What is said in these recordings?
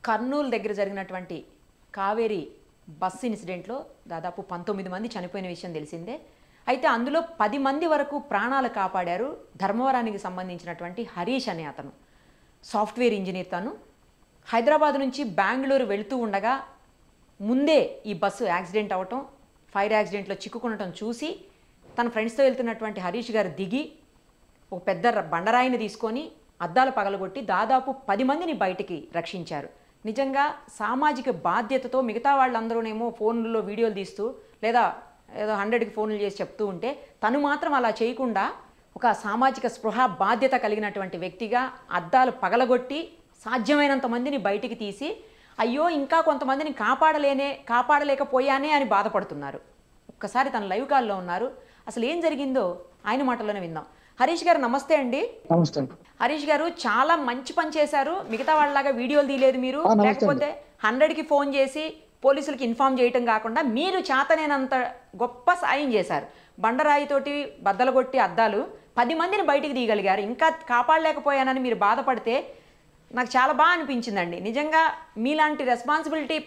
కర్నూలు దగ్గర జరిగినటువంటి కావేరీ బస్ ఇన్సిడెంట్లో దాదాపు 19 మంది చనిపోయిన విషయం తెలిసిందే. అయితే అందులో 10 మంది వరకు ప్రాణాలు కాపాడారు. ధర్మవరానికి సంబంధించినటువంటి హరీష్ అనే అతను సాఫ్ట్వేర్ ఇంజనీర్. తను హైదరాబాద్ నుంచి బెంగళూరు వెళుతూ ఉండగా ముందే ఈ బస్సు యాక్సిడెంట్ అవ్వటం, ఫైర్ యాక్సిడెంట్లో చిక్కుకునటం చూసి తన ఫ్రెండ్స్తో వెళ్తున్నటువంటి హరీష్ గారు దిగి ఒక పెద్ద బండరాయిని తీసుకొని అద్దాలు పగలగొట్టి దాదాపు 10 మందిని బయటికి రక్షించారు. నిజంగా సామాజిక బాధ్యతతో మిగతా వాళ్ళందరూనేమో ఫోన్లలో వీడియోలు తీస్తూ లేదా ఏదో 100కి ఫోన్లు చేసి చెప్తూ ఉంటే తను మాత్రం అలా చేయకుండా ఒక సామాజిక స్పృహ బాధ్యత కలిగినటువంటి వ్యక్తిగా అద్దాలు పగలగొట్టి సాధ్యమైనంత మందిని బయటికి తీసి అయ్యో ఇంకా కొంతమందిని కాపాడలేకపోయానే అని బాధపడుతున్నారు. ఒక్కసారి తన లైవ్ కాల్లో ఉన్నారు. అసలు ఏం జరిగిందో ఆయన మాటల్లోనే విందాం. హరీష్ గారు నమస్తే అండి. నమస్తే. హరీష్ గారు చాలా మంచి పని చేశారు. మిగతా వాళ్ళలాగా వీడియోలు తీయలేదు మీరు, లేకపోతే 100కి ఫోన్ చేసి పోలీసులకి ఇన్ఫార్మ్ చేయటం కాకుండా మీరు చేతనేనంత గొప్ప సాయం చేశారు. బండరాయితోటి బద్దలగొట్టి అద్దాలు 10 మందిని బయటికి తీయగలిగారు. ఇంకా కాపాడలేకపోయానని మీరు బాధపడితే నాకు చాలా బాగా అనిపించిందండి. నిజంగా మీలాంటి రెస్పాన్సిబిలిటీ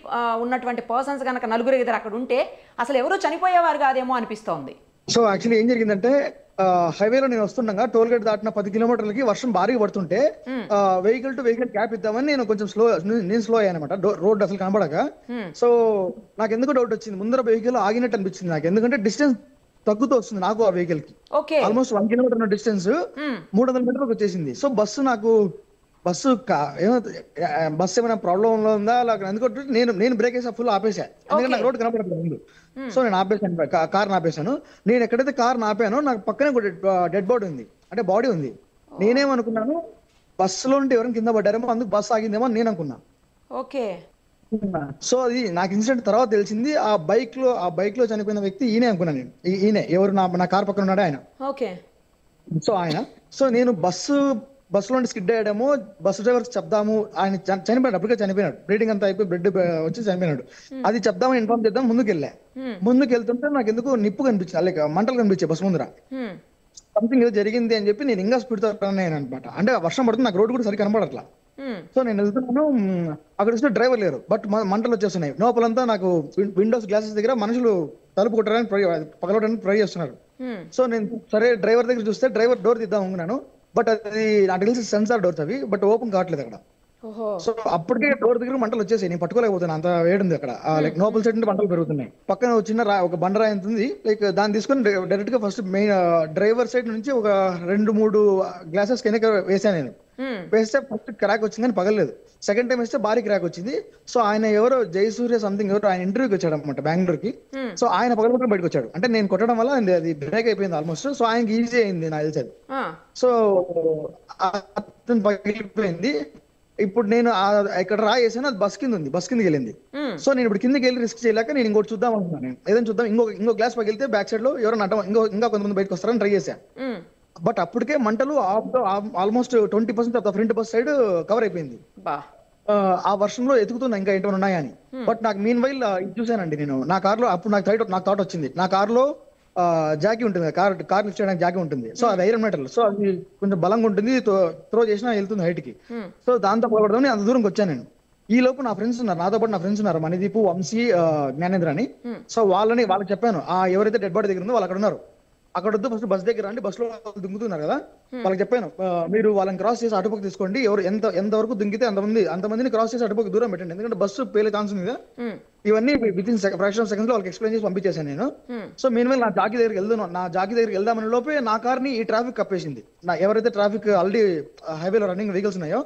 ఉన్నటువంటి పర్సన్స్ కనుక నలుగురు ఇద్దరు అక్కడ ఉంటే అసలు ఎవరు చనిపోయేవారు కాదేమో అనిపిస్తోంది. సో యాక్చువల్లీ ఏం జరిగిందంటే హైవేలో నేను వస్తుండగా టోల్ గేట్ దాటిన 10 కిలోమీటర్లకి వర్షం భారీగా పడుతుంటే వెహికల్ టు వెహికల్ గ్యాప్ ఇద్దామని నేను కొంచెం స్లో అయ్యానమాట. రోడ్ అసలు కనబడక. సో నాకు ఎందుకు డౌట్ వచ్చింది, ముందర వెహికల్ ఆగినట్టు అనిపించింది నాకు. ఎందుకంటే డిస్టెన్స్ తగ్గుతూ వస్తుంది నాకు ఆ వెహికల్ కి. ఆల్మోస్ట్ 1 కిలోమీటర్ ఉన్న డిస్టెన్స్ 300 మీటర్లకు వచ్చేసింది. సో బస్సు ఏమైనా ప్రాబ్లం ఉందా అలా ఎందుకంటే నేను బ్రేక్ వేసా, ఫుల్ ఆపేసా. ఎందుకంటే నాకు రోడ్ కనపడలేదు ముందు. సో నేను ఆపేసాను, కార్ ఆపేసాను. నేను ఎక్కడైతే కార్ ఆపానో నాకు పక్కనే డెడ్ బాడీ ఉంది, అంటే బాడీ ఉంది. నేనేమనుకున్నాను, బస్సులో ఉంటే ఎవరైనా కింద పడ్డారేమో, అందుకు బస్సు ఆగిందేమో అని నేను అనుకున్నా. ఓకే. సో అది నాకు ఇన్సిడెంట్ తర్వాత తెలిసింది. ఆ బైక్ లో చనిపోయిన వ్యక్తి ఈయనే అనుకున్నాను నేను. ఈయనే ఎవరు, నా కార్ పక్కన ఉన్నాడు ఆయన. ఓకే. సో ఆయన. సో నేను బస్సులో నుండి స్కిడ్ అయ్యాడేమో, బస్సు డ్రైవర్ చెప్దాము, ఆయన చనిపోయాడు, అప్పటికే చనిపోయినాడు, బ్లీడింగ్ అంతా అయిపోయి బ్లడ్ వచ్చి చనిపోయినాడు. అది చెప్దామని ఇన్ఫార్మ్ చేద్దాం ముందుకు వెళ్తుంటే నాకు ఎందుకు నిప్పు కనిపించింది, అలాగే మంటలు కనిపించాయి బస్సు ముందర. సంథింగ్ ఏదో జరిగింది అని చెప్పి నేను ఇంకా స్పీడ్ తో అనమాట. అంటే వర్షం పడుతుంది, నాకు రోడ్ కూడా సరిగ్గా కనపడట్లా. సో నేను వెళ్తున్నాను, అక్కడ చూస్తే డ్రైవర్ లేరు, బట్ మంటలు వచ్చేస్తున్నాయి. లోపలంతా నాకు విండోస్ గ్లాసెస్ దగ్గర మనుషులు తలుపు కొట్టడానికి పగలడానికి ట్రై చేస్తున్నారు. సో నేను సరే డ్రైవర్ దగ్గర చూస్తే డ్రైవర్ డోర్ తీద్దాం అనుకున్నాను, బట్ అది నాకు తెలిసి సెన్సార్ డోర్స్ అవి, బట్ ఓపెన్ కావట్లేదు అక్కడ. సో అప్పటికే డోర్ దగ్గర మంటలు వచ్చేసాయి, నేను పట్టుకోలేకపోతున్నాను, అంత వేడుంది అక్కడ. లైక్ నోపల్ సైడ్ నుండి మంటలు పెరుగుతున్నాయి. పక్కన చిన్న ఒక బండరాయి ఉంది, లైక్ దాన్ని తీసుకొని డైరెక్ట్ గా ఫస్ట్ మెయిన్ డ్రైవర్ సైడ్ నుంచి ఒక 2-3 గ్లాసెస్ కింద వేసాను నేను. వేస్తే ఫస్ట్ క్రాక్ వచ్చింది కానీ పగలేదు. సెకండ్ టైం వేస్తే భారీ క్రాక్ వచ్చింది. సో ఆయన ఎవరో జయసూర్య సంథింగ్ ఎవరో ఆయన ఇంటర్వ్యూకి వచ్చాడు అనమాట బెంగళూరుకి. సో ఆయన పగలగొట్టడం బయటకు వచ్చాడు, అంటే నేను కొట్టడం వల్ల అది బ్రేక్ అయిపోయింది ఆల్మోస్ట్. సో ఆయనకి ఈజీ అయింది నాకు తెలిసేది. సో అతను పగిలిపోయింది. ఇప్పుడు నేను ఇక్కడ రాయేసాను, అది బస్ కింద ఉంది, బస్ కిందకి వెళ్ళింది. సో నేను ఇప్పుడు కిందకి వెళ్ళి రిస్క్ చేయలేక నేను ఇంకోటి చూద్దాం అనుకున్నాను. నేను ఏదైనా చూద్దాం, ఇంకో గ్లాస్ పగిలితే బ్యాక్ సైడ్ లో ఎవరైనా ఇంకా కొంతమంది బయటకు వస్తారని ట్రై చేశాను. బట్ అప్పటికే మంటలు almost 20% of the front bus side cover అయిపోయింది. ఆ వర్షంలో ఎతుకుతున్నా ఇంకా ఏంటో ఉన్నాయని. బట్ నాకు మీన్ వైల్ ఇది చూసానండి నేను నా కార్ లో. అప్పుడు నాకు థాట్ వచ్చింది, నా కార్ లో జాకీ ఉంటుంది, కార్ లిఫ్ట్ చేయడానికి జాకీ ఉంటుంది. సో అది ఐరన్ మెటల్, సో అది కొంచెం బలంగా ఉంటుంది, త్రో చేసినా వెళ్తుంది హైట్ కి. సో దాంతో పగలబడదామని అంత దూరంకి వచ్చాను నేను. ఈ లోపు నా ఫ్రెండ్స్ ఉన్నారు, నాతో పాటు నా ఫ్రెండ్స్ ఉన్నారు, మణిదీపు, వంశీ, జ్ఞానేంద్ర అని. సో వాళ్ళకి చెప్పాను, ఎవరైతే డెడ్ బాడీ దగ్గర ఉందో వాళ్ళు అక్కడ ఉన్నారు, అక్కడ వద్దు, ఫస్ట్ బస్ దగ్గర రండి, బస్ లో దుంకుతున్నారు కదా. వాళ్ళకి చెప్పాను, మీరు వాళ్ళని క్రాస్ చేసి అటుపక్క తీసుకోండి, ఎవరు ఎంతవరకు దుంకితే అంతమందిని క్రాస్ చేసి అటుపక్క దూరం పెట్టండి, ఎందుకంటే బస్సు పేలే ఛాన్స్ ఉంది కదా. ఇవన్నీ వితిన్ ఫ్రాక్షన్ ఆఫ్ సెకండ్స్ లో వాళ్ళకి ఎక్స్ప్లెయిన్ చేసి పంపించేశాను నేను. సో మీన్ నా జాకీ దగ్గరికి వెళ్దామని లోపే నా కార్ ని ఈ ట్రాఫిక్ కప్పేసింది. ఎవరైతే ట్రాఫిక్ ఆల్రెడీ హైవేలో రన్నింగ్ వెహికల్స్ ఉన్నాయో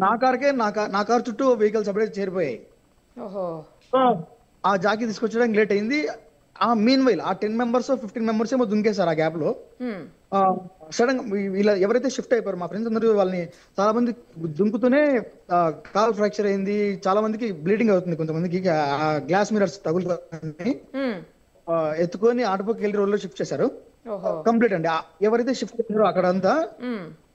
నా కార్ చుట్టూ వెహికల్స్ అప్పుడే చేరిపోయాయి. ఆ జాకీ తీసుకొచ్చడానికి లేట్ అయింది. మీన్ వైల్ ఆ 10 members 15 members ఏమో దుంకేశారు ఆ గ్యాప్ లో. సడన్ వీళ్ళ ఎవరైతే షిఫ్ట్ అయిపోయారు మా ఫ్రెండ్స్ అందరూ, వాళ్ళని చాలా మంది దుంకుతూనే కాల్ ఫ్రాక్చర్ అయింది, చాలా మందికి బ్లీడింగ్ అవుతుంది, కొంతమందికి గ్లాస్ మిరర్స్ తగులుతుంది. ఎత్తుకొని ఆటోకి వెళ్ళి రోడ్ లో షిఫ్ట్ చేశారు కంప్లీట్ అండి. ఎవరైతే షిఫ్ట్ చేశారో అక్కడంతా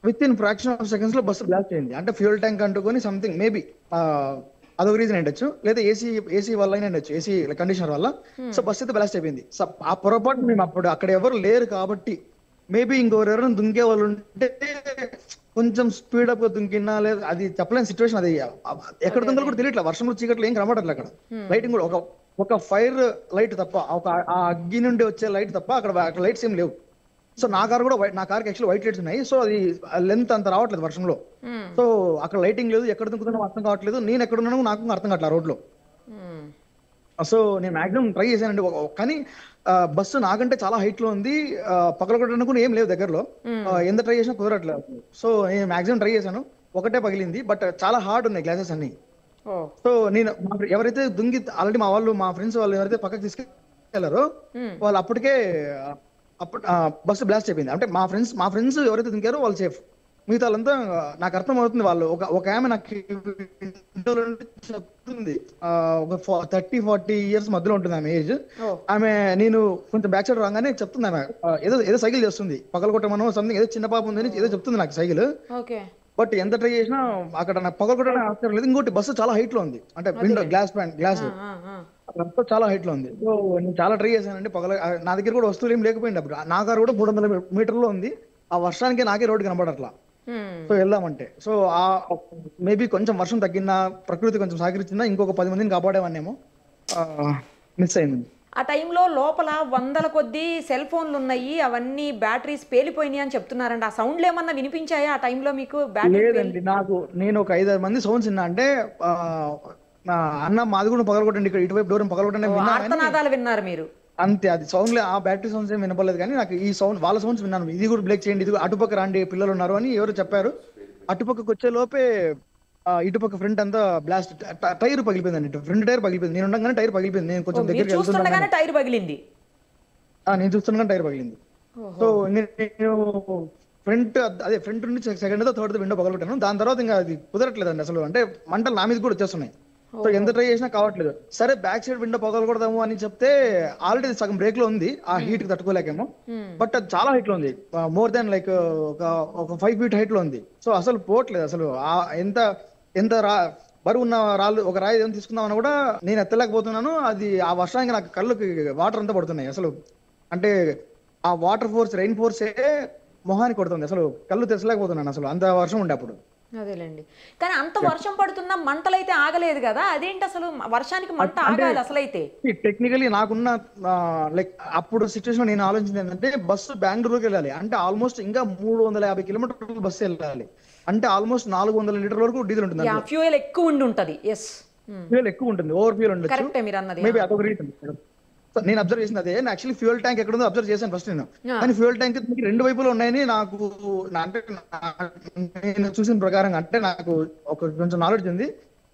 with in fraction of seconds లో బస్సు బ్లాస్ట్ అయింది. అంటే ఫ్యూయల్ ట్యాంక్ అంటుకొని సంథింగ్ మేబీ అదొక రీజన్ ఉండొచ్చు, లేదా ఏసీ వల్ల అయినా ఉండొచ్చు, ఏసీ కండిషనర్ వల్ల. సో బస్ అయితే బ్లాస్ట్ అయిపోయింది. ఆ పొరపాటు మేము అప్పుడు అక్కడ ఎవరు లేరు కాబట్టి, మేబీ ఇంకెవరెవరైనా దుంకే వాళ్ళు ఉంటే కొంచెం స్పీడ్ అప్ గా దుంకినా లేదు, అది చెప్పలేని సిచ్యువేషన్. అది ఎక్కడ దుంకలు కూడా తెలియట్లేదు, వర్షంలో చీకట్లో ఏం కనబడట్లేదు అక్కడ. లైటింగ్ కూడా ఒక ఫైర్ లైట్ తప్ప, ఆ అగ్గి నుండి వచ్చే లైట్ తప్ప అక్కడ లైట్స్ ఏం లేవు. సో నా కార్ కూడా నా కార్కి యాక్చువల్ వైట్ లైట్స్ ఉన్నాయి. సో అది లెంత్ అంత రావట్లేదు వర్షంలో. సో అక్కడ లైటింగ్ లేదు, ఎక్కడ దుంకుతున్నా అర్థం కావట్లేదు, నేను ఎక్కడ ఉన్నాను నాకు అర్థం కావట్లేదు రోడ్ లో. సో నేను మాక్సిమం ట్రై చేశానండి, కానీ బస్సు నాకంటే చాలా హైట్ లో ఉంది, పగలగొట్టడానికి కూడా ఏం లేవు దగ్గరలో. ఎంత ట్రై చేసినా కుదరట్లేదు. సో నేను మాక్సిమం ట్రై చేశాను, ఒకటే పగిలింది, బట్ చాలా హార్డ్ ఉన్నాయి గ్లాసెస్ అన్ని. సో నేను ఎవరైతే దుంగి ఆల్రెడీ మా ఫ్రెండ్స్ వాళ్ళు ఎవరైతే పక్కకి తీసుకెళ్లారో వాళ్ళు అప్పటికే బస్సు బ్లాస్ట్ అయిపోయింది. అంటే మా ఫ్రెండ్స్ ఎవరైతే దుంకారో వాళ్ళు సేఫ్, మిగతా వాళ్ళంతా నాకు అర్థం అవుతుంది. వాళ్ళు ఒక ఆమె నాకు చెప్తుంది, ఒక 30-40 ఇయర్స్ మధ్యలో ఉంటుంది ఆమె ఏజ్. ఆమె నేను కొంచెం బ్యాక్ సైడ్ రాగానే చెప్తుంది, ఆమె ఏదో సైకిల్ చేస్తుంది, పగలగొట్టమనో సంథింగ్, ఏదో చిన్న పాప ఉందని ఏదో చెప్తుంది నాకు సైకిల్. బట్ ఎంత ట్రై చేసినా అక్కడ నాకు పగలగొట్టడానికి అవసరం లేదు. ఇంకోటి బస్సు చాలా హైట్ లో ఉంది, అంటే విండో గ్లాస్ చాలా హైట్ లో ఉంది. సో నేను చాలా ట్రై చేశానండి నా దగ్గర కూడా వస్తువులు ఏం లేకపోయింది అప్పుడు. నా కారు కూడా 300 మీటర్లో ఉంది, ఆ వర్షానికి నాకే రోడ్డు కనబడట్లా. సో వెళ్దామంటే, సో మేబీ కొంచెం వర్షం తగ్గినా, ప్రకృతి కొంచెం సహకరించిందా ఇంకొక 10 మందిని కాపాడేవాన్నేమో. మిస్ అయింది. ఆ టైంలో లోపల వందల కొద్దీ సెల్ ఫోన్లు ఉన్నాయి, అవన్నీ బ్యాటరీస్ పేలిపోయినాయి అని చెప్తున్నారండి. ఆ సౌండ్లు ఏమన్నా వినిపించాయా ఆ టైంలో మీకు? లేదండి, నేను ఒక 5-6 మంది సౌండ్స్ విన్నా. అంటే అన్న మాది కూడా పగలగొట్టండి, ఇక్కడ ఇటువైపు డోర్ పగలగొట్టండి విన్నారు మీరు అంతే. అది సౌండ్ ఆ బ్యాటరీ సౌండ్స్ ఏం వినపడలేదు, కానీ నాకు ఈ సౌండ్ వాళ్ళ సౌండ్స్ విన్నాను. ఇది కూడా బ్రేక్ చేయండి, ఇది అటుపక్క రాండి, పిల్లలు ఉన్నారు అని ఎవరు చెప్పారు. అటుపక్కకి వచ్చే లోపే ఇటుపక్క ఫ్రంట్ అంతా బ్లాస్ట్, టైర్ పగిలిపోయిందండి, ఫ్రంట్ టైర్ పగిలిపోయింది. నేను ఉండగానే టైర్ పగిలిపోయింది. నేను కొంచెం దగ్గరికి వెళ్తున్నాను, టైర్ పగిలింది. నేను చూస్తుండగానే టైర్ పగిలింది. సో నేను ఫ్రంట్ నుంచి సెకండ్ థర్డ్ విండో పగలగొట్టాను. దాని తర్వాత ఇంకా అది కుదరట్లేదండి అసలు, అంటే మంటలు నా మీద కూడా వచ్చేస్తున్నాయి. సో ఎంత ట్రై చేసినా కావట్లేదు. సరే బ్యాక్ సైడ్ విండో పగలకూడదాము అని చెప్తే ఆల్రెడీ సగం బ్రేక్ లో ఉంది, ఆ హీట్ కి తట్టుకోలేకేమో. బట్ అది చాలా హైట్ లో ఉంది, మోర్ దాన్ లైక్ ఒక 5 feet హైట్ లో ఉంది. సో అసలు పోవట్లేదు అసలు. ఎంత బరువు ఉన్న ఒక రాయి ఏదైనా తీసుకుందామని కూడా నేను ఎత్తలేకపోతున్నాను. అది ఆ వర్షానికి నాకు కళ్ళకి వాటర్ అంతా పడుతున్నాయి అసలు. అంటే ఆ వాటర్ ఫోర్స్, రెయిన్ ఫోర్సే మొహానికి కొడుతుంది, అసలు కళ్ళు తెచ్చలేకపోతున్నాను అసలు, అంత వర్షం ఉండే అప్పుడు. అదేలేండి, కానీ అంత వర్షం పడుతున్నా మంటలైతే ఆగలేదు కదా, అదేంటి అసలు? వర్షానికి మంట ఆగాలి అసలైతే. టెక్నికలీ నాకున్న లైక్ అప్పుడు సిచ్యువేషన్ నేను ఆలోచించింది ఏంటంటే, బస్సు బెంగళూరుకి వెళ్ళాలి అంటే ఆల్మోస్ట్ ఇంకా 350 కిలోమీటర్లు బస్సు వెళ్ళాలి, అంటే ఆల్మోస్ట్ 400 లీటర్ల వరకు డీజిల్ ఉంటుంది. ఫ్యూయల్ ఎక్కువ ఉండి ఫ్యూయల్ ఎక్కువ ఉంటుంది, ఓవర్ ఫ్యూయల్ ఉండొచ్చు, మేబీ అదొక రీజన్. నేను అబ్జర్వ్ చేసింది అదే. యాక్చువల్లీ ఫ్యూయల్ ట్యాంక్ ఎక్కడ ఉందో అబ్జర్వ్ చేశాను ఫస్ట్ నేను, కానీ ఫ్యూయల్ ట్యాంక్ రెండు వైపులు ఉన్నాయని నాకు, అంటే నేను చూసిన ప్రకారం, అంటే నాకు ఒక కొంచెం నాలెడ్జ్ ఉంది.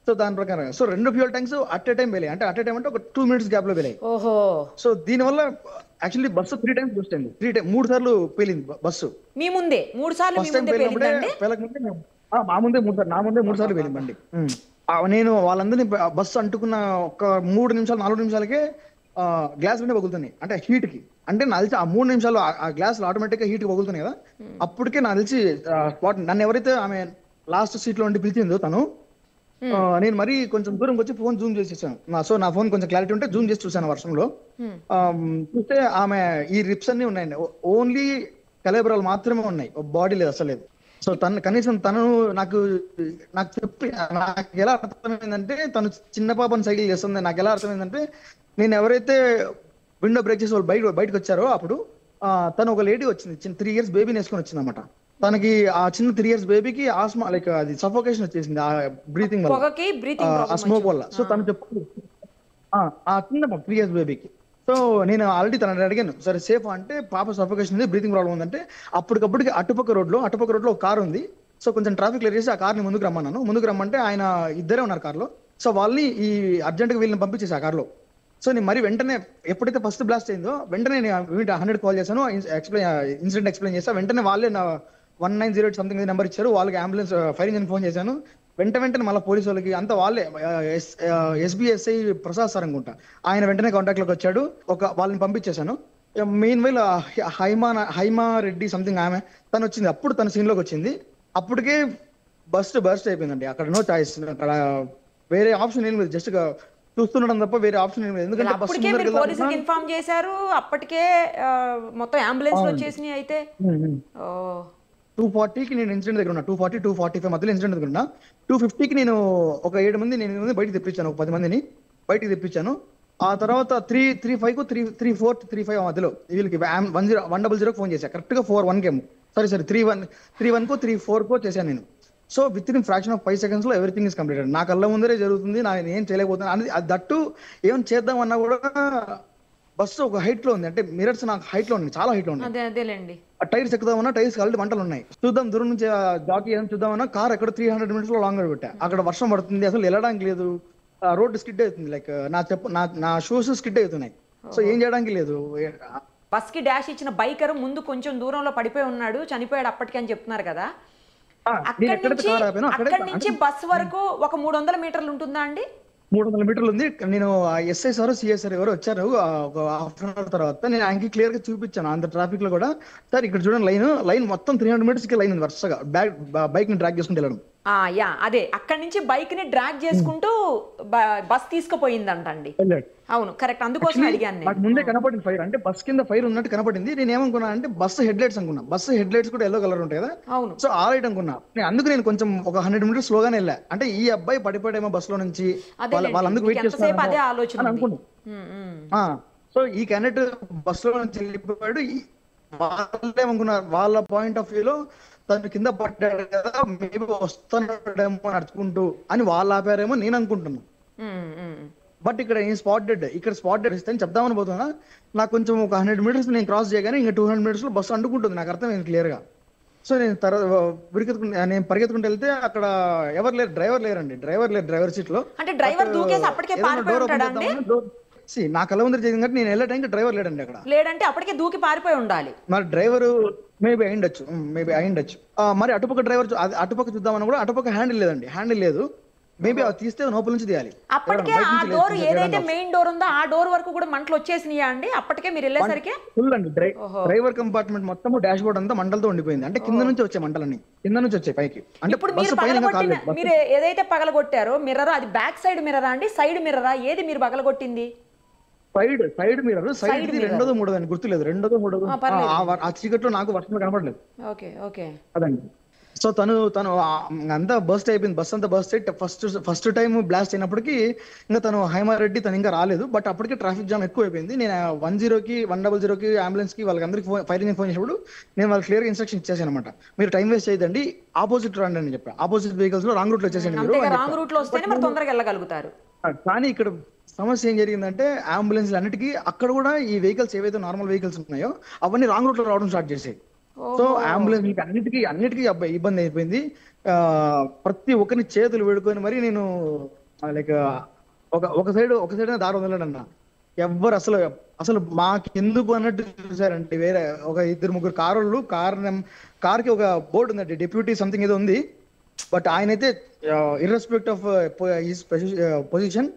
సో దాని ప్రకారం so 2 fuel tanks at a time వెళ్ళాయి, అంటే అట్ ఏ టైం అంటే ఒక 2 minutes గ్యాప్ లో వెళ్ళాయి. సో దీని వల్ల యాక్చువల్లీ బస్సు 3 times బస్ట్ అయింది, 3 సార్లు పేలింది బస్సు. మీ ముందే 3 సార్లు? ఫస్ట్ టైం పేలినప్పుడే మా ముందే 3 సార్లు, నా ముందే 3 సార్లు పేలింది బండి. నేను వాళ్ళందరినీ బస్సు అంటుకున్న ఒక 3 నిమిషాలు 4 నిమిషాలకే గ్లాస్ విండో పగులుతున్నాయి, అంటే హీట్ కి. అంటే నాకు తెలిసి ఆ 3 నిమిషాలు ఆ గ్లాస్ ఆటోమేటిక్ గా హీట్ కి పగులుతున్నాయి కదా, అప్పటికే నాకు తెలిసి స్పాట్. నన్ను ఎవరైతే ఆమె లాస్ట్ సీట్ లో ఉండి పిలిచిందో తను, నేను మరీ కొంచెం దూరంకి వచ్చి ఫోన్ జూమ్ చేసేసాను. సో నా ఫోన్ కొంచెం క్లారిటీ ఉంటే జూమ్ చేసి చూసాను వర్షంలో. చూస్తే ఆమె ఈ రిప్స్ అన్ని ఉన్నాయండి, ఓన్లీ కలేబరాలు మాత్రమే ఉన్నాయి, బాడీ లేదు అసలు లేదు. సో కనీసం తను నాకు చెప్పి, నాకు ఎలా అర్థమైందంటే, తను చిన్న పాపని సైకిల్ చేస్తుంది. నాకు ఎలా అర్థమైందంటే, నేను ఎవరైతే విండో బ్రేక్ చేసి వాళ్ళు బయటకు వచ్చారో అప్పుడు తను ఒక లేడీ వచ్చింది, చిన్న 3 years బేబీని వేసుకొని వచ్చింది అనమాట. తనకి ఆ చిన్న 3 years బేబీకి ఆస్మా, లైక్ అది సఫోకేషన్ వచ్చేసింది ఆ బ్రీతింగ్ వల్ల, ఆ స్మోక్ వల్ల. సో తను చెప్పు ఆ చిన్న 3 years బేబీకి. సో నేను ఆల్రెడీ తనని అడిగాను, సరే సేఫ్ అంటే, పాప సఫోకేషన్ ఉంది, బ్రీతింగ్ ప్రాబ్లం ఉందంటే, అప్పటికప్పటికి అటుపక్క రోడ్ లో ఒక కార్ ఉంది. సో కొంచెం ట్రాఫిక్ క్లియర్ చేసి ఆ కార్ని ముందుకు రమ్మన్నాను. ముందుకు రమ్మంటే ఆయన ఇద్దరే ఉన్నారు కార్లో. సో వాళ్ళని ఈ అర్జెంట్ గా వీళ్ళని పంపించేసి ఆ కార్లో. సో నేను మరి వెంటనే ఎప్పుడైతే ఫస్ట్ బ్లాస్ట్ అయిందో వెంటనే నేను 100 కాల్ చేశాను, ఇన్సిడెంట్ ఎక్స్ప్లెయిన్ చేస్తాను. వెంటనే వాళ్ళే 1908 సంథింగ్ నెంబర్ ఇచ్చారు, వాళ్ళకి అంబులెన్స్ ఫైర్ ఇంజిన్ ఫోన్ చేశాను. వెంటనే మళ్ళీ పోలీసు వాళ్ళకి అంతా వాళ్ళే, SBSI ప్రసాద్ సార్ అనుకుంటా, ఆయన వెంటనే కాంటాక్ట్ లోకి వచ్చాడు. వాళ్ళని పంపించేశాను. Meanwhile Haima Reddy something ఆమె, తను వచ్చింది. అప్పుడు తన సీన్ లోకి వచ్చింది. అప్పటికే బర్స్ట్ అయిపోయిందండి. అక్కడ నో చాయిస్, అక్కడ వేరే ఆప్షన్ ఏం లేదు, జస్ట్ చూస్తుండడం తప్ప వేరే ఆప్షన్ ఏం లేదు. ఎందుకంటే పోలీసులకు ఇన్ఫార్మ్ చేశారు, అప్పటికే మొత్తం అంబులెన్స్ వచ్చేసినాయి. అయితే 240కి నేను ఇన్సిడెంట్ దగ్గర ఉన్నా, 245 మధ్యలో ఇన్సిడెంట్ దగ్గర ఉన్నా. 250కి నేను ఒక 8 మంది బయటికి తెప్పించాను, ఒక 10 మందిని బయటికి తెప్పించాను. ఆ తర్వాత 335కు 34 35 మధ్యలో వీళ్ళకి 100 ఫోన్ చేశాను. కరెక్ట్ గా 41 సారీ 31కు 34కో చేశాను నేను. So with in fraction of 5 seconds లో ఎవ్రీథింగ్ ఇస్ కంప్లీటెడ్. నా కళ్ళ ముందరే జరుగుతుంది, నేను ఏం చేయలేకపోతున్నాను అనేది. అది దట్టు ఏం చేద్దామన్నా కూడా బస్సు ఒక హైట్ లో ఉంది, అంటే మిరర్స్ నాకు హైట్ లో ఉంది, చాలా హైట్ లో ఉంది. అదేలేండి. ఆ టైర్స్ ఎక్కుదామన్నా టైర్స్ ఆల్రెడీ మంటలు ఉన్నాయి. చూద్దాం దూరం నుంచి జాకీ ఏం చూద్దామన్నా కార్ ఎక్కడ 300 minutes లో లాంగ్ పెట్టా. అక్కడ వర్షం పడుతుంది, అసలు వెళ్ళడానికి లేదు, రోడ్ స్కిడ్ అవుతుంది, లైక్ నా షూస్ స్కిడ్ అవుతున్నాయి. సో ఏం చేయడానికి లేదు. బస్ కి డాష్ ఇచ్చిన బైకర్ ముందు కొంచెం దూరంలో పడిపోయి ఉన్నాడు, చనిపోయాడు అప్పటికి అని చెప్తున్నారు కదా. అక్కడి నుంచి బస్ వరకు ఒక 300 మీటర్లు ఉంటుందా అండి? 300 మీటర్లు ఉంది. నేను ఎస్ఐ సార్ సిఎస్ఆర్ ఎవరు వచ్చారు ఒక హాఫ్ అన్ అవర్ తర్వాత, నేను ఆయనకి క్లియర్ గా చూపించాను అంత ట్రాఫిక్ లో కూడా. సార్ ఇక్కడ చూడండి లైన్ మొత్తం 300 meters కి లైన్ ఉంది వరుసగా, బైక్ ని డ్రాగ్ చేసుకుంటూ వెళ్ళడం. అదే అక్కడి నుంచి బైక్ ని డ్రాగ్ చేసుకుంటూ బస్ తీసుకుపోయిందంటండి. అవును కరెక్ట్, అందుకోసం అడిగాను. నాకు ముందే కనపడింది ఫైర్, అంటే బస్ కింద ఫైర్ ఉన్నట్టు కనపడింది. నేను ఏమనుకున్నా అంటే బస్సు హెడ్ లైట్స్ అనుకున్నా, బస్సు హెడ్ లైట్స్ కూడా ఎల్లో కలర్ ఉంటాయి కదా. అవును. సో ఆ లైట్ అనుకున్నా. నేను కొంచెం ఒక 100 meters స్లోగానే వెళ్ళా, అంటే ఈ అబ్బాయి పడిపోయాడేమో బస్ లో నుంచి, వాళ్ళందుకు వెయిట్ చేస్తున్నారు అనుకున్నా. సో ఈ క్యాండిడేట్ బస్ లో నుంచి వెళ్ళిపోయాడు. వాళ్ళేమనుకున్నారు, వాళ్ళ పాయింట్ ఆఫ్ వ్యూలో తను కింద పడ్డాడు కదా, మేబీ వస్తున్నాడేమో నడుచుకుంటూ అని వాళ్ళు ఆపారేమో నేను అనుకుంటున్నా. బట్ ఇక్కడ స్పాట్ డెడ్ ఇస్తే చెప్దామని పోతున్నా. నాకు కొంచెం ఒక 100 meters నేను క్రాస్ చేయగానే ఇంకా 200 meters లో బస్సు అంటుకుంటుంది, నాకు అర్థమైంది క్లియర్ గా. సో నేను పరిగెత్తుకుంటూ వెళ్తే అక్కడ ఎవరు లేరు, డ్రైవర్ సీట్ లో. అంటే డ్రైవర్ దూకేసి అప్పటికే పారిపోయి ఉంటాడండి. నా కళ్ళ ముందర జరిగింది కాబట్టి నేను వెళ్ళే టైంకి డ్రైవర్ లేడండి అక్కడ. లేడంటే అప్పటికే దూకి పారిపోయి ఉండాలి. మరి డ్రైవర్ మేబీ అయిండొచ్చు. మరి అటుపక్క డ్రైవర్ అటుపక్క చూద్దామని కూడా అటుపక్క హ్యాండిల్ లేదు. మేబీ అది తీస్తే లోపల నుంచి తీయాలి. అప్పటికే ఆ డోర్ ఏదైతే మెయిన్ డోర్ ఉందో ఆ డోర్ వరకు కూడా మంటలు వచ్చేసినాయా అండి అప్పటికే మీరు వెళ్ళేసరికి? ఫుల్ అండి, డ్రైవర్ కంపార్ట్మెంట్ మొత్తం డాష్ బోర్డ్ అంతా మంటలతో ఉండిపోయింది. అంటే కింద నుంచి వచ్చే మంటలన్నీ కింద నుంచి వచ్చాయి పైకి. అంటే మీరు ఏదైతే పగలగొట్టారో మిర్రర్, అది బ్యాక్ సైడ్ మిర్రరా అండి, సైడ్ మిర్రరా, ఏది మీరు పగలగొట్టింది? సైడ్ మిర్రర్, సైడ్ రెండోదో మూడోదో అని గుర్తులేదు, రెండోదో మూడోదో. ఆ చీకట్లో నాకు వర్షంలో కనపడలేదు. ఓకే అదండి. సో తను అంతా బస్ట్ అయిపోయింది, బస్ అంతా బస్ట్ అయి ఫస్ట్ టైం బ్లాస్ట్ అయినప్పటికీ ఇంకా తను హైమారెడ్డి తను ఇంకా రాలేదు. బట్ అప్పటికే ట్రాఫిక్ జామ్ ఎక్కువ అయిపోయింది. నేను 100కి 100కి అంబులెన్స్ కి వాళ్ళందరికీ ఫైర్ ఇంజిన్ ఫోన్ చేసినప్పుడు నేను వాళ్ళకి క్లియర్ గా ఇన్స్ట్రక్షన్ ఇచ్చేసాను అనమాట. మీరు టైం వేస్ట్ చేయదండి, ఆపోజిట్ రండి అని చెప్పి. ఆపోజిట్ వెహికల్స్ లో రాంగ్ రూట్ లో వచ్చేసండి మీరు. రాంగ్ రూట్ లో వస్తేనే మరి తొందరగా వెళ్ళగలుగుతారు. కానీ ఇక్కడ సమస్య ఏం జరిగిందంటే అంబులెన్స్ అన్నిటికీ అక్కడ కూడా ఈ వెహికల్స్ ఏవైతే నార్మల్ వెహికల్స్ ఉన్నాయో అవన్నీ రాంగ్ రూట్ లో రావడం స్టార్ట్ చేసాయి. సో అంబులెన్స్ అన్నిటికీ ఇబ్బంది అయిపోయింది. ప్రతి ఒక్కరిని చేతులు వేడుకొని మరి నేను లైక్ ఒక సైడ్ దారి వదలడన్నా. ఎవ్వరు అసలు మాకెందుకు అన్నట్టు చూసారంటే, వేరే ఒక 2-3 కార్కి ఒక బోర్డు ఉందండి, డిప్యూటీ సంథింగ్ ఏదో ఉంది. బట్ ఆయనైతే ఇర్రెస్పెక్ట్ ఆఫ్ హిస్ పొజిషన్,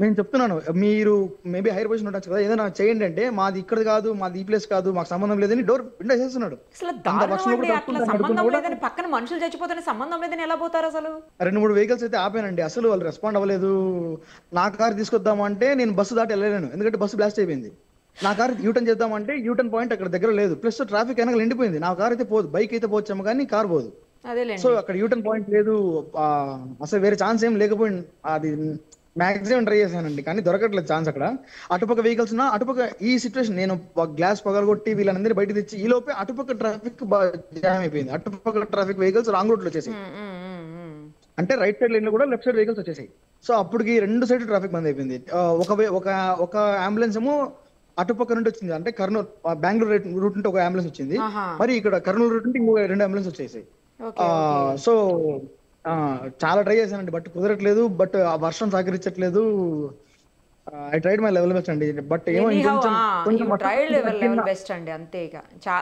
నేను చెప్తున్నాను మీరు మేబీ హైర్ పొజిషన్ ఉండొచ్చు కదా, ఏదైనా చేయండి అంటే మాది ఇక్కడ కాదు, మాది ఈ ప్లేస్ కాదు, మాకు సంబంధం లేదని డోర్ విండో చేస్తున్నాడు. పక్కన మనుషులు చచ్చిపోతే సంబంధం లేదని ఎలా పోతారు? అసలు 2-3 వెహికల్స్ అయితే ఆపానండి, అసలు వాళ్ళు రెస్పాండ్ అవ్వలేదు. నా కార్ తీసుకొద్దాము అంటే నేను బస్సు దాటి వెళ్ళలేను, ఎందుకంటే బస్సు బ్లాస్ట్ అయిపోయింది. నా కార్ యూటర్న్ చేద్దామంటే యూటర్న్ పాయింట్ అక్కడ దగ్గర లేదు, ప్లస్ ట్రాఫిక్ వెనకాల ఎండిపోయింది. నా కార్ అయితే పోదు, బైక్ అయితే పోవచ్చాము కానీ కార్ పోదు. సో అక్కడ యూటర్న్ పాయింట్ లేదు, అసలు వేరే ఛాన్స్ ఏం లేకపోయింది. అది మాక్సిమం ట్రై చేశానండి కానీ దొరకట్లేదు ఛాన్స్ అక్కడ. అటుపక్క వెహికల్స్ ఉన్నా, అటుపక్క ఈ సిచ్యువేషన్ నేను గ్లాస్ పగలగొట్టి వీళ్ళందరూ బయట తెచ్చి ఈ లోపే అటుపక్క ట్రాఫిక్ జామ్ అయిపోయింది. అటుపక్క ట్రాఫిక్ వెహికల్స్ రాంగ్ రూట్ లో వచ్చేసాయి, అంటే రైట్ సైడ్ లైన్ లో కూడా లెఫ్ట్ సైడ్ వెహికల్స్ వచ్చేసాయి. సో అప్పటికి 2 సైడ్ ట్రాఫిక్ బంద్ అయిపోయింది. ఒక అంబులెన్స్ ఏమో అటుపక్క నుండి వచ్చింది, అంటే కర్నూలు బెంగళూరు రూట్ నుండి ఒక అంబులెన్స్ వచ్చింది, మరి ఇక్కడ కర్నూలు రూట్ నుండి ఇంకో 2 అంబులెన్స్ వచ్చేసాయి. సో చాలా ట్రై చేశానండి బట్ కుదరట్లేదు. బట్ ఆ వర్షం సహకరించట్లేదు. I tried my level best అండి. బట్ ఏమో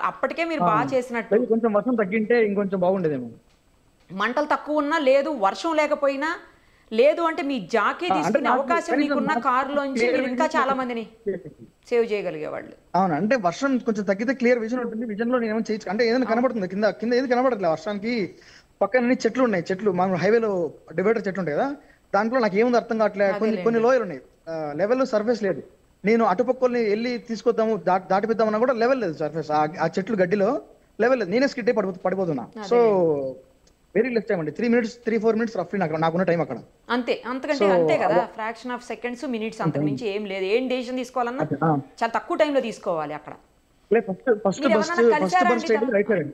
అప్పటికే మీరు బాగా చేసినట్టు. కొంచెం వర్షం తగ్గింటే ఇంకొంచెం బాగుండేదేమో. మంటలు తక్కువ ఉన్నా లేదు, వర్షం లేకపోయినా లేదు అంటే మీ జాకీ తీసుకునే అవకాశం మీకున్న కారులోంచి మీరు ఇంకా చాలా మందిని సేవ్ చేయగలిగేవాళ్ళు. అవును, అంటే వర్షం కొంచెం తగ్గితే క్లియర్ విజన్ ఉంటుంది. విజన్ లో నేను ఏమైనా చేయొచ్చు అంటే ఏదైనా కనబడుతుంది, కింద ఏది కనబడట్లేదు వర్షానికి. పక్కన చెట్లు ఉన్నాయి, మనం హైవేలో డివైడర్ చెట్లు ఉంటాయి కదా, దాంట్లో నాకు ఏముంది అర్థం కావట్లేదు. కొన్ని లోయలు ఉన్నాయి, లెవెల్ సర్ఫేస్ లేదు. నేను అటుపక్కల్ని వెళ్ళి తీసుకొద్దాము దాటిపిద్దామన్నా కూడా లెవెల్ లేదు సర్ఫేస్. ఆ చెట్లు గడ్డిలో లెవెల్ నేనే స్కిడ్ అయి పడిపోతున్నా. సో వెరీ లెస్ టైం అండి, 3 minutes రఫ్లీ నాకున్న టైం అక్కడ. అంతే, అంతకంటే అంతే కదా, ఫ్రాక్షన్ ఆఫ్ సెకండ్స్ మినిట్స్, అంతకు మించి ఏం లేదు. ఏం డెసిషన్ తీసుకోవాలన్నా చాలా తక్కువ టైంలో తీసుకోవాలి అక్కడ. First bus right side.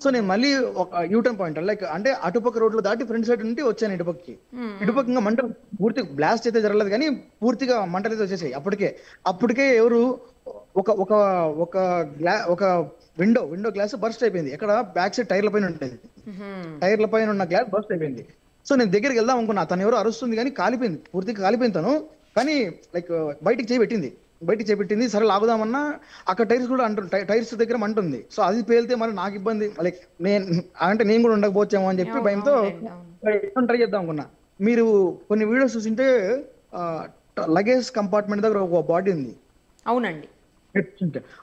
So నేను మళ్ళీ ఒక యూటర్న్ పాయింట్ లైక్ అంటే అటుపక్క రోడ్లు దాటి ఫ్రంట్ సైడ్ నుండి వచ్చాను ఇటుపక్కకి. ఇటుపక్క ఇంకా మంట పూర్తిగా బ్లాస్ట్ అయితే జరగలేదు కానీ పూర్తిగా మంటలు అయితే వచ్చేసాయి. అప్పటికే ఎవరు ఒక ఒక ఒక ఒక విండో గ్లాస్ బర్స్ట్ అయిపోయింది. ఎక్కడ బ్యాక్ సైడ్ టైర్ల పైన ఉంటుంది, టైర్ల పైన ఉన్న గ్లాస్ బర్స్ట్ అయిపోయింది. సో నేను దగ్గరికి వెళ్దాం అనుకున్నా, తను ఎవరు అరుస్తుంది కానీ కాలిపోయింది, పూర్తిగా కాలిపోయింది తను. కానీ లైక్ బయటికి చేపెట్టింది. సరే లాగుదామన్నా అక్కడ టైర్స్ కూడా టైర్స్ దగ్గర మంటుంది. సో అది పేలితే మరి నాకు ఇబ్బంది, లైక్ నేను కూడా ఉండకపోవచ్చేమో అని చెప్పి భయంతో ట్రై చేద్దాం అనుకున్నా. మీరు కొన్ని వీడియోస్ చూసింటే లగేజ్ కంపార్ట్మెంట్ దగ్గర ఒక బాడీ ఉంది. అవునండి.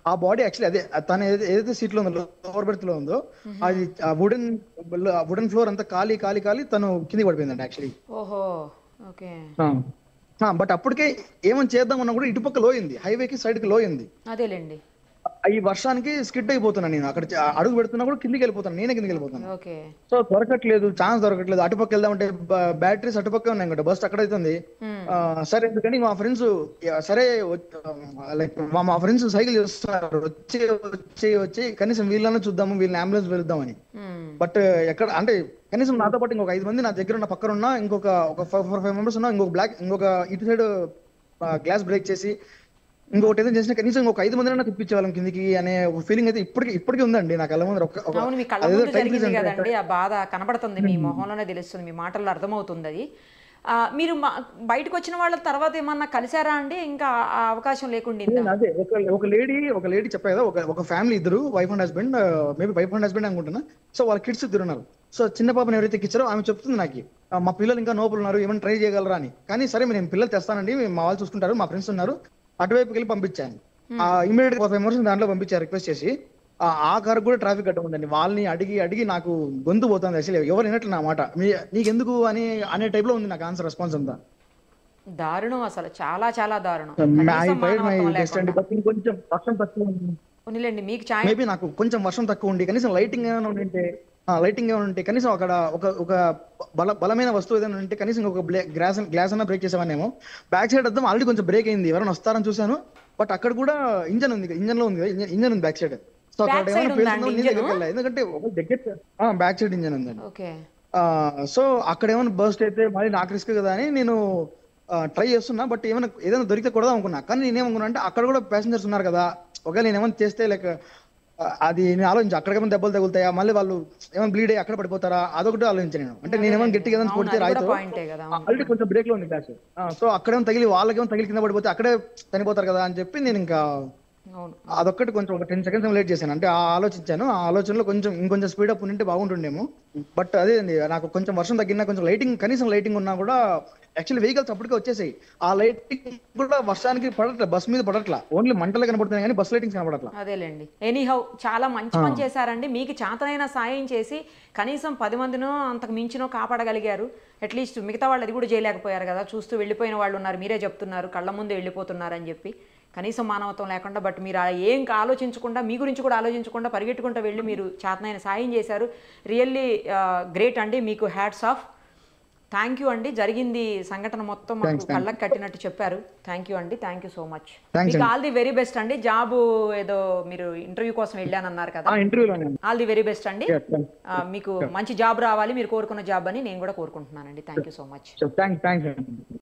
ఆ బాడీ యాక్చువల్లీ అదే తను ఏదైతే సీట్ లో ఉందో, లోవర్ బెర్త్ లో ఉందో, అది వుడెన్ ఫ్లోర్ అంతా కాలి తను కిందికి పడిపోయిందండి యాక్చువల్లీ. ఓహో, ఓకే. బట్ అప్పటికే ఏమని చేద్దాం అన్నా కూడా ఇటుపక్క లోయింది, హైవేకి సైడ్ కి లోయింది. అదేలేండి. ఈ వర్షానికి స్కిడ్ అయిపోతున్నాను నేను. అక్కడ అడుగు పెడుతున్నా కూడా నేనే కిందికి వెళ్ళిపోతాను. ఓకే. సో ఛాన్స్ దొరకట్లేదు. అటుపక్క వెళ్దామంటే బ్యాటరీస్ అటుపక్క ఉన్నాయి కదా, బస్ అక్కడ అవుతుంది. సరే ఎందుకని మా ఫ్రెండ్స్ లైక్ మా ఫ్రెండ్స్ సైకిల్ చేస్తున్నారు, వచ్చి కనీసం వీళ్ళని చూద్దాము, వీళ్ళని అంబులెన్స్ వెళ్దామని. బట్ ఎక్కడ అంటే కనీసం నాతో పాటు ఇంకొక 5 మంది నా దగ్గర ఉన్న పక్కన ఉన్న ఇంకొక 4-5 మెంబర్స్ ఉన్నా, ఇంకొక ఇటు సైడ్ గ్లాస్ బ్రేక్ చేసి ఇంకొకటి ఏదైనా చేసిన కనీసం ఇంకొక 5 మందినైనా తెప్పించే వాళ్ళం కిందికి అనే ఫీలింగ్ అయితే ఇప్పటికీ ఉందండి నా కళ్ళ ముందు. అవును, మీ కళ్ళ ముందు జరిగింది కదండి, ఆ బాధ కనబడుతుంది, మీ మొహంలోనే తెలుస్తుంది, మీ మాటల్లో అర్థమవుతుంది అది. మీరు బయటకు వచ్చిన వాళ్ళ తర్వాత ఏమన్నా కలిసారా అండి? ఇంకా ఆ అవకాశం లేకుండా? అదే ఒక లేడీ చెప్పా కదా, ఒక ఫ్యామిలీ, ఇద్దరు wife and husband, maybe wife and husband అనుకుంటున్నా. సో వాళ్ళ కిడ్స్ ఇద్దరు ఉన్నారు. సో చిన్న పాపను ఎవరైతే ఎక్కించారో ఆమె చెప్తుంది నాకు, మా పిల్లలు ఇంకా నోపులు ఉన్నారు, ఏమైనా ట్రై చేయగలరా అని. కానీ సరే నేను పిల్లలు తెస్తానండి, మా వాళ్ళు చూసుకుంటారు, మా ఫ్రెండ్స్ ఉన్నారు, అటువైపుకి వెళ్ళి పంపించాను. ఇమీడియట్ 5 మెంబర్స్ దాంట్లో పంపించారు రిక్వెస్ట్ చేసి. ఆ కారు కూడా ట్రాఫిక్ అడ్డం ఉందండి. వాళ్ళని అడిగి నాకు గొంతు పోతుంది అసలు, ఎవరు వినట్లు నా మాట. నీకెందుకు అనే టైప్ లో ఉంది నాకు ఆన్సర్, రెస్పాన్స్ అంతా. దారుణం, అసలు చాలా చాలా దారుణం. కొంచెం వర్షం తక్కువ మేబీ నాకు కొంచెం వర్షం తక్కువ ఉండి కనీసం లైటింగ్ ఏమైనా ఉంటే కనీసం అక్కడ ఒక బలమైన వస్తువు ఏదైనా ఉంటే కనీసం ఇంకొక గ్లాస్ అన్నా బ్రేక్ చేసేవానేమో. బ్యాక్ సైడ్ అర్థం ఆల్రెడీ కొంచెం బ్రేక్ అయింది, ఎవరైనా వస్తారని చూసాను. బట్ అక్కడ కూడా ఇంజన్ ఉంది బ్యాక్ సైడ్. సో అక్కడ ఏమైనా పేలుతుందో నీ దగ్గరికి వెళ్ళా, ఎందుకంటే బ్యాక్ సైడ్ ఇంజన్ ఉందండి. సో అక్కడ ఏమైనా బర్స్ట్ అయితే మళ్ళీ నాకు రిస్క్ కదా అని నేను ట్రై చేస్తున్నా. బట్ ఏదైనా దొరికితే కొడదాం అనుకున్నా. కానీ నేనేమనుకున్నా అంటే అక్కడ కూడా ప్యాసింజర్స్ ఉన్నారు కదా, ఒకవేళ నేను ఏమైనా చేస్తే లైక్ అది నేను ఆలోచించి అక్కడికేమైనా దెబ్బలు తగులుతాయా, మళ్ళీ వాళ్ళు ఏమైనా బ్లీడ్ అయ్యి అక్కడ పడిపోతారా, అదొకటి ఆలోచించాను నేను. అంటే నేను ఏమైనా గట్టిగా ఏదైనా కొడితే రాయితో, ఆల్రెడీ కొంచెం బ్రేక్ లో ఉంది క్లాస్. సో అక్కడేమో వాళ్ళకేమో తగిలి కింద పడిపోతే అక్కడే చనిపోతారు కదా అని చెప్పి నేను ఇంకా అదొక్కటి కొంచెం ఒక 10 seconds లేట్ చేశాను. అంటే ఆలోచించాను, ఆ ఆలోచనలో ఇంకొంచెం స్పీడ్ అప్ ఉంటే బాగుంటుండేమో. బట్ అదే అండి, నాకు కొంచెం వర్షం తగ్గినా, కొంచెం కనీసం లైటింగ్ ఉన్నా కూడా యాక్చువల్లీ వెహికల్స్ అప్పటికే వచ్చేసాయి. ఆ లైటింగ్ కూడా వర్షానికి పడట్లా, బస్ మీద పడట్లా, ఓన్లీ మంటలు కనబడుతున్నాయి కానీ బస్ లైటింగ్స్ కనబడట్లా. అదేలేండి. ఎనీహౌ చాలా మంచి పని చేశారండి. మీకు చేతనైన సాయం చేసి కనీసం 10 మందినో అంతకు మించినో కాపాడగలిగారు. అట్లీస్ట్ మిగతా వాళ్ళు అది కూడా చేయలేకపోయారు కదా, చూస్తూ వెళ్ళిపోయిన వాళ్ళు ఉన్నారు, మీరే చెప్తున్నారు కళ్ళ ముందు వెళ్ళిపోతున్నారు అని చెప్పి. కనీసం మానవత్వం లేకుండా, బట్ మీరు ఏం ఆలోచించకుండా, మీ గురించి కూడా ఆలోచించకుండా పరిగెట్టుకుంటూ వెళ్ళి మీరు చేతనైన సాయం చేశారు. రియల్లీ గ్రేట్ అండి, మీకు హ్యాట్స్ ఆఫ్. థ్యాంక్ యూ అండి. జరిగింది సంఘటన మొత్తం మాకు కళ్ళకు కట్టినట్టు చెప్పారు. థ్యాంక్ యూ అండి, థ్యాంక్ యూ సో మచ్. మీకు ఆల్ ది వెరీ బెస్ట్ అండి. జాబ్ ఏదో మీరు ఇంటర్వ్యూ కోసం వెళ్ళానన్నారు కదా, ఆల్ ది వెరీ బెస్ట్ అండి. మీకు మంచి జాబ్ రావాలి, మీరు కోరుకున్న జాబ్ అని నేను కూడా కోరుకుంటున్నానండి. Thank you so much.